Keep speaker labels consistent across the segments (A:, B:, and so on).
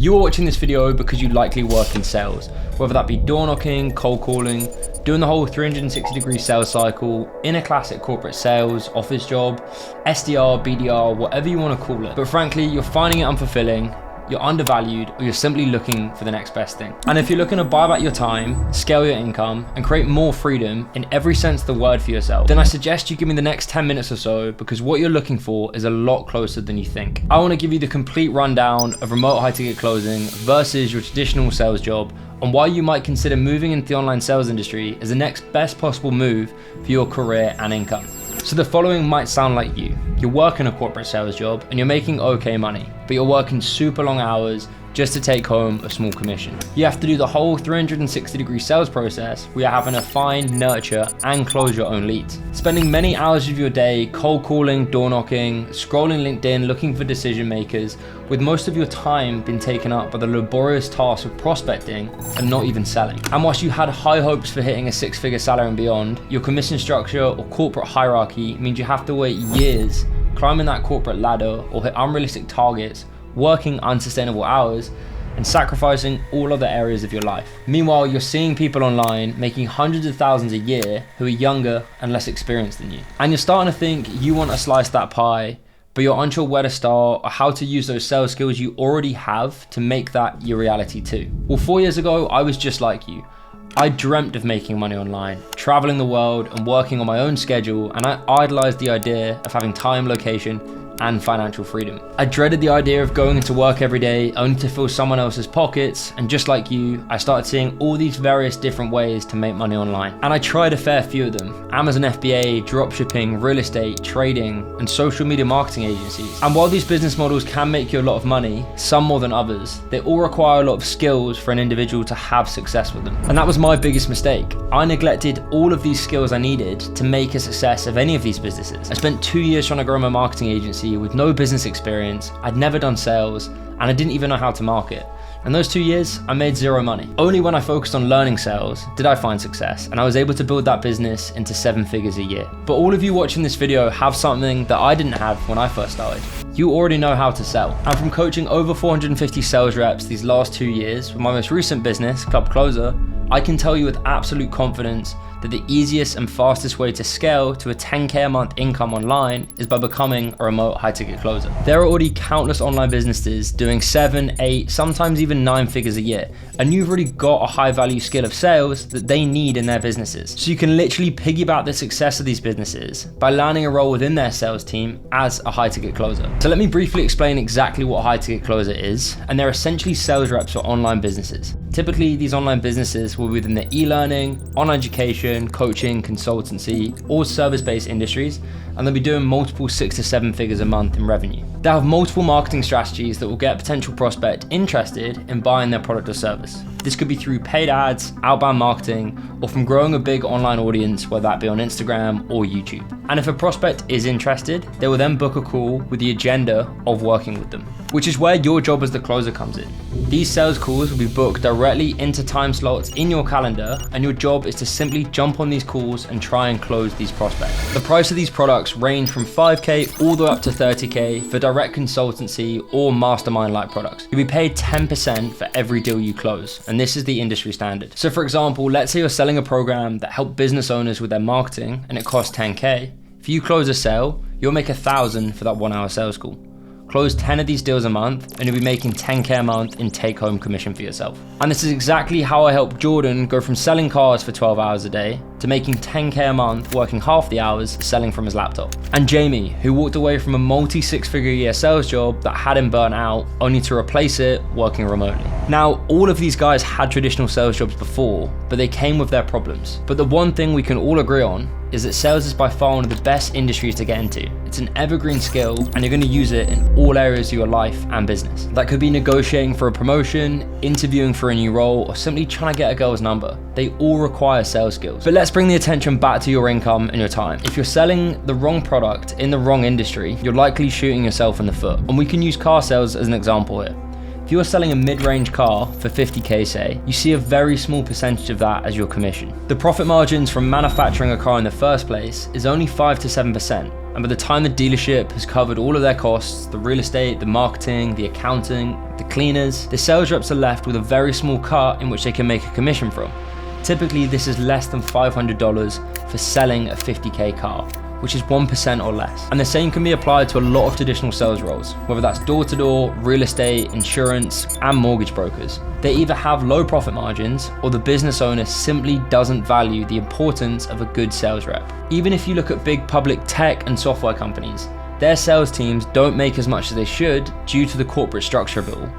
A: You're watching this video because you likely work in sales, whether that be door knocking, cold calling, doing the whole 360-degree sales cycle, in a classic corporate sales, office job, SDR, BDR, whatever you want to call it. But frankly, you're finding it unfulfilling, you're undervalued, or you're simply looking for the next best thing. And if you're looking to buy back your time, scale your income, and create more freedom in every sense of the word for yourself, then I suggest you give me the next 10 minutes or so, because what you're looking for is a lot closer than you think. I want to give you the complete rundown of remote high ticket closing versus your traditional sales job, and why you might consider moving into the online sales industry as the next best possible move for your career and income. So the following might sound like you. You're working a corporate sales job and you're making okay money, but you're working super long hours just to take home a small commission. You have to do the whole 360-degree sales process where you're having to find, nurture, and close your own leads. Spending many hours of your day cold calling, door knocking, scrolling LinkedIn, looking for decision makers, with most of your time being taken up by the laborious task of prospecting and not even selling. And whilst you had high hopes for hitting a six-figure salary and beyond, your commission structure or corporate hierarchy means you have to wait years climbing that corporate ladder or hit unrealistic targets, working unsustainable hours, and sacrificing all other areas of your life. Meanwhile, you're seeing people online making hundreds of thousands a year who are younger and less experienced than you. And you're starting to think you want to slice that pie, but you're unsure where to start or how to use those sales skills you already have to make that your reality too. Well, 4 years ago, I was just like you. I dreamt of making money online, traveling the world and working on my own schedule, and I idolized the idea of having time, location, and financial freedom. I dreaded the idea of going into work every day only to fill someone else's pockets, and just like you, I started seeing all these various different ways to make money online. And I tried a fair few of them: Amazon FBA, dropshipping, real estate, trading, and social media marketing agencies. And while these business models can make you a lot of money, some more than others, they all require a lot of skills for an individual to have success with them. And that was my biggest mistake. I neglected all of these skills I needed to make a success of any of these businesses. I spent 2 years trying to grow my marketing agency with no business experience. I'd never done sales, and I didn't even know how to market. In those 2 years, I made zero money. Only when I focused on learning sales did I find success, and I was able to build that business into 7 figures a year. But all of you watching this video have something that I didn't have when I first started. You already know how to sell. And from coaching over 450 sales reps these last 2 years with my most recent business, Club Closer, I can tell you with absolute confidence that the easiest and fastest way to scale to a 10K a month income online is by becoming a remote high ticket closer. There are already countless online businesses doing 7, 8, sometimes even 9 figures a year, and you've already got a high value skill of sales that they need in their businesses. So you can literally piggyback the success of these businesses by landing a role within their sales team as a high ticket closer. So let me briefly explain exactly what a high ticket closer is, and they're essentially sales reps for online businesses. Typically, these online businesses will be within the e-learning, online education, coaching, consultancy, or service-based industries, and they'll be doing multiple 6 to 7 figures a month in revenue. They have multiple marketing strategies that will get a potential prospect interested in buying their product or service. This could be through paid ads, outbound marketing, or from growing a big online audience, whether that be on Instagram or YouTube. And if a prospect is interested, they will then book a call with the agenda of working with them, which is where your job as the closer comes in. These sales calls will be booked directly into time slots in your calendar, and your job is to simply jump on these calls and try and close these prospects. The price of these products range from 5K all the way up to 30K for direct consultancy or mastermind-like products. You'll be paid 10% for every deal you close, and this is the industry standard. So for example, let's say you're selling a program that helps business owners with their marketing and it costs 10K. If you close a sale, you'll make $1,000 for that 1 hour sales call. Close 10 of these deals a month and you'll be making 10K a month in take-home commission for yourself. And this is exactly how I helped Jordan go from selling cars for 12 hours a day to making 10K a month working half the hours selling from his laptop. And Jamie, who walked away from a multi-6-figure a year sales job that had him burnt out only to replace it working remotely. Now, all of these guys had traditional sales jobs before, but they came with their problems. But the one thing we can all agree on is that sales is by far one of the best industries to get into. It's an evergreen skill, and you're going to use it in all areas of your life and business. That could be negotiating for a promotion, interviewing for a new role, or simply trying to get a girl's number. They all require sales skills. But let's bring the attention back to your income and your time. If you're selling the wrong product in the wrong industry, you're likely shooting yourself in the foot. And we can use car sales as an example here. If you're selling a mid-range car for 50K say, you see a very small percentage of that as your commission. The profit margins from manufacturing a car in the first place is only 5 to 7%, And by the time the dealership has covered all of their costs, the real estate, the marketing, the accounting, the cleaners, the sales reps are left with a very small cut in which they can make a commission from. Typically, this is less than $500 for selling a 50K car, which is 1% or less. And the same can be applied to a lot of traditional sales roles, whether that's door-to-door, real estate, insurance, and mortgage brokers. They either have low profit margins, or the business owner simply doesn't value the importance of a good sales rep. Even if you look at big public tech and software companies, their sales teams don't make as much as they should due to the corporate structure of it all.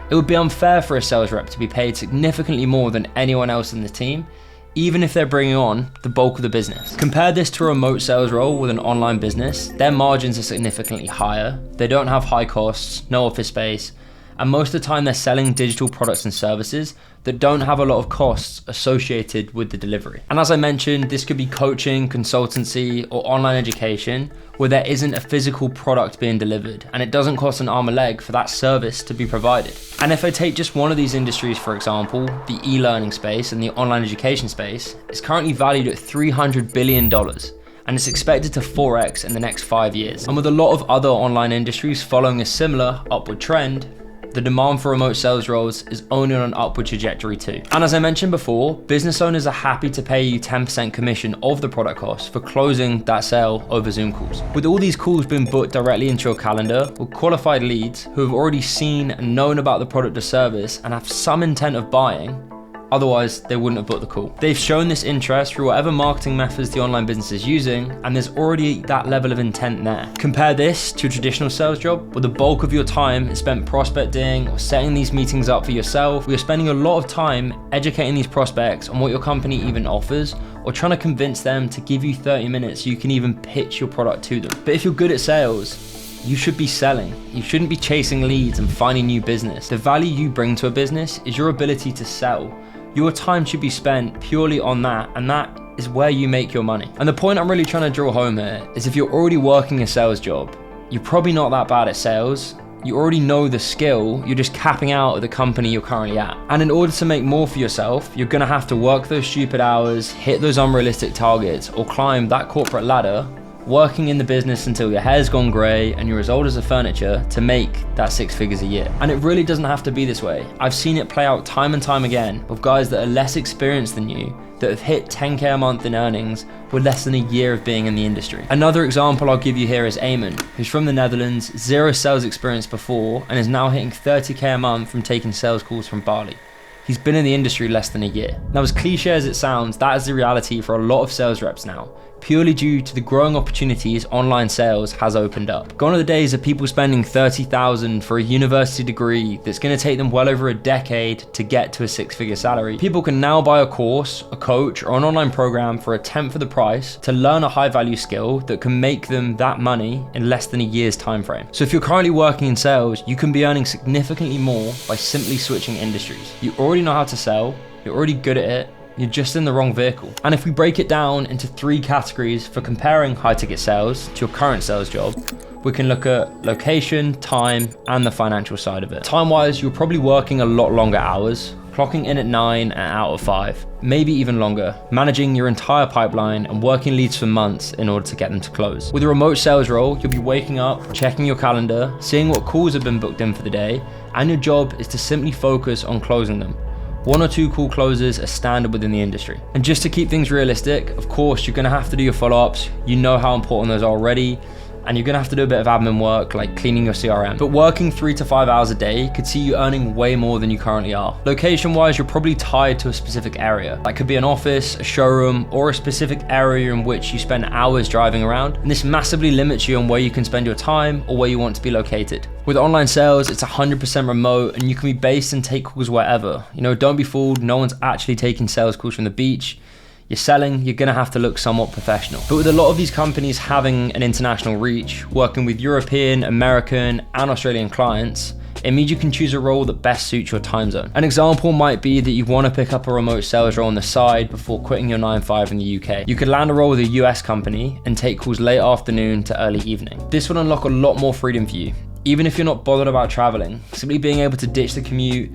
A: It would be unfair for a sales rep to be paid significantly more than anyone else in the team, even if they're bringing on the bulk of the business. Compare this to a remote sales role with an online business. Their margins are significantly higher, they don't have high costs, no office space, and most of the time they're selling digital products and services that don't have a lot of costs associated with the delivery. And as I mentioned, this could be coaching, consultancy, or online education where there isn't a physical product being delivered and it doesn't cost an arm and leg for that service to be provided. And if I take just one of these industries, for example, the e-learning space and the online education space, it's currently valued at $300 billion. And it's expected to 4x in the next 5 years. And with a lot of other online industries following a similar upward trend, the demand for remote sales roles is only on an upward trajectory too. And as I mentioned before, business owners are happy to pay you 10% commission of the product cost for closing that sale over Zoom calls. With all these calls being booked directly into your calendar with qualified leads who have already seen and known about the product or service and have some intent of buying, otherwise they wouldn't have booked the call. They've shown this interest through whatever marketing methods the online business is using, and there's already that level of intent there. Compare this to a traditional sales job where the bulk of your time is spent prospecting or setting these meetings up for yourself. You're spending a lot of time educating these prospects on what your company even offers, or trying to convince them to give you 30 minutes so you can even pitch your product to them. But if you're good at sales, you should be selling. You shouldn't be chasing leads and finding new business. The value you bring to a business is your ability to sell. Your time should be spent purely on that, and that is where you make your money. And the point I'm really trying to draw home here is if you're already working a sales job, you're probably not that bad at sales. You already know the skill, you're just capping out at the company you're currently at. And in order to make more for yourself, you're gonna have to work those stupid hours, hit those unrealistic targets, or climb that corporate ladder, working in the business until your hair's gone grey and you're as old as the furniture to make that 6 figures a year. And it really doesn't have to be this way. I've seen it play out time and time again with guys that are less experienced than you that have hit 10K a month in earnings with less than a year of being in the industry. Another example I'll give you here is Eamon, who's from the Netherlands, zero sales experience before, and is now hitting 30K a month from taking sales calls from Bali. He's been in the industry less than a year. Now, as cliche as it sounds, that is the reality for a lot of sales reps now, purely due to the growing opportunities online sales has opened up. Gone are the days of people spending $30,000 for a university degree that's going to take them well over a decade to get to a 6-figure salary. People can now buy a course, a coach, or an online program for a tenth of the price to learn a high-value skill that can make them that money in less than a year's time frame. So if you're currently working in sales, you can be earning significantly more by simply switching industries. You already know how to sell, you're already good at it, you're just in the wrong vehicle. And if we break it down into 3 categories for comparing high ticket sales to your current sales job, we can look at location, time, and the financial side of it. Time-wise, you're probably working a lot longer hours, clocking in at 9 and out at 5, maybe even longer, managing your entire pipeline and working leads for months in order to get them to close. With a remote sales role, you'll be waking up, checking your calendar, seeing what calls have been booked in for the day, and your job is to simply focus on closing them. 1 or 2 call closes are standard within the industry. And just to keep things realistic, of course, you're gonna have to do your follow-ups. You know how important those are already. And you're gonna have to do a bit of admin work like cleaning your CRM. But working 3 to 5 hours a day could see you earning way more than you currently are. Location-wise, you're probably tied to a specific area. That could be an office, a showroom, or a specific area in which you spend hours driving around. And this massively limits you on where you can spend your time or where you want to be located. With online sales, it's 100% remote and you can be based and take calls wherever. You know, don't be fooled, no one's actually taking sales calls from the beach. You're selling, you're gonna have to look somewhat professional. But with a lot of these companies having an international reach, working with European, American, and Australian clients, it means you can choose a role that best suits your time zone. An example might be that you want to pick up a remote sales role on the side before quitting your 9-5 in the UK. You could land a role with a US company and take calls late afternoon to early evening. This would unlock a lot more freedom for you. Even if you're not bothered about traveling, simply being able to ditch the commute,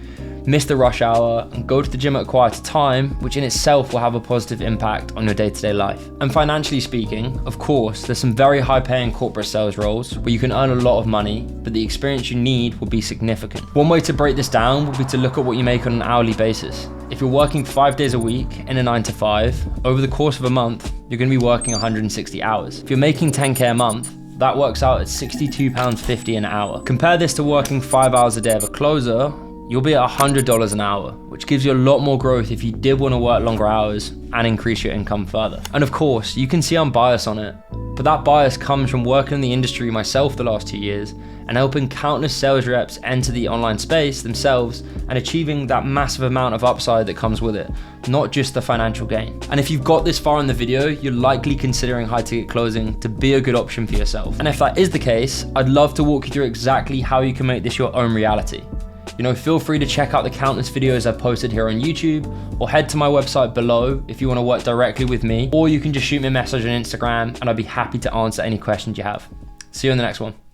A: miss the rush hour, and go to the gym at a quieter time, which in itself will have a positive impact on your day-to-day life. And financially speaking, of course, there's some very high-paying corporate sales roles where you can earn a lot of money, but the experience you need will be significant. One way to break this down would be to look at what you make on an hourly basis. If you're working 5 days a week in a 9 to 5, over the course of a month, you're going to be working 160 hours. If you're making 10K a month, that works out at £62.50 an hour. Compare this to working 5 hours a day of a closer, you'll be at $100 an hour, which gives you a lot more growth if you did want to work longer hours and increase your income further. And of course, you can see I'm biased on it, but that bias comes from working in the industry myself the last 2 years and helping countless sales reps enter the online space themselves and achieving that massive amount of upside that comes with it, not just the financial gain. And if you've got this far in the video, you're likely considering high ticket closing to be a good option for yourself. And if that is the case, I'd love to walk you through exactly how you can make this your own reality. Feel free to check out the countless videos I've posted here on YouTube, or head to my website below if you want to work directly with me, or you can just shoot me a message on Instagram and I'd be happy to answer any questions you have. See you in the next one.